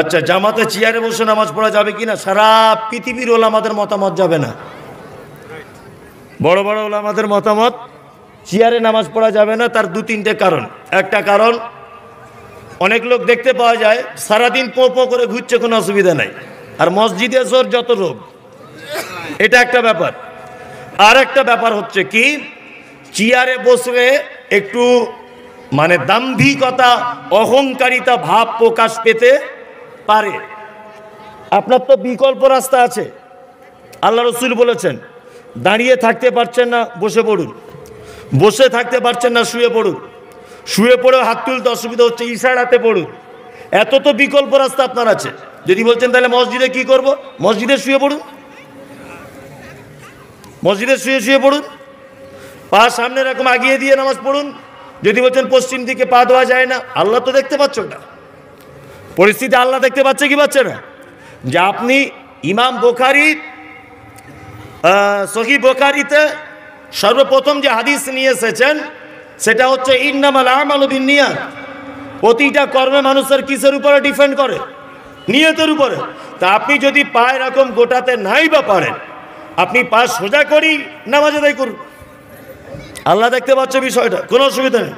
আচ্ছা, জামাতে চেয়ারে বসে নামাজ পড়া যাবে কিনা? সারা পৃথিবীর ওলামাদের মতামত যাবে না। বড় বড় ওলামাদের মতামত চেয়ারে নামাজ পড়া যাবে না। তার 2-3টে কারণ। একটা কারণ, অনেক লোক দেখতে পাওয়া যায় সারাদিন পো পো করে ঘুরছে, কোনো অসুবিধা নাই, আর মসজিদে জোর যত রোগ, এটা একটা ব্যাপার। আর একটা ব্যাপার হচ্ছে কি, চেয়ারে বসলে একটু মানে দাম্ভিকতা, অহংকারিতা ভাব প্রকাশ পেতে পারে। আপনার তো বিকল্প রাস্তা আছে। আল্লাহ রসুল বলেছেন, দাঁড়িয়ে থাকতে পারছেন না বসে পড়ুন, বসে থাকতে পারছেন না শুয়ে পড়ুন, শুয়ে পড়েও হাত তুলতে অসুবিধা হচ্ছে ইশারাতে পড়ুন। এত তো বিকল্প রাস্তা আপনার আছে। যদি বলছেন তাহলে মসজিদে কি করব, মসজিদে শুয়ে পড়ুন, মসজিদে শুয়ে শুয়ে পড়ুন, পা সামনে এরকম আগিয়ে দিয়ে নামাজ পড়ুন। যদি বলছেন পশ্চিম দিকে পা দেওয়া যায় না, আল্লাহ তো দেখতে পাচ্ছ না পরিস্থিতি, আল্লাহ দেখতে পাচ্ছে কি পাচ্ছে না? যে আপনি ইমাম বুখারী সহিহ বুখারীতে সর্বপ্রথম যে হাদিস নিয়ে এসেছেন সেটা হচ্ছে ইন্নামাল আমালু বিন্নিয়াত। প্রতিটা কর্মে মানুষের কিসের উপরে ডিপেন্ড করে? নিয়তের উপরে। তা আপনি যদি পা এরকম গোটাতে নাই বা পারেন, আপনি পা সোজা করি নামাজ আদায় করুন, আল্লাহ দেখতে পাচ্ছে বিষয়টা, কোনো অসুবিধা নেই।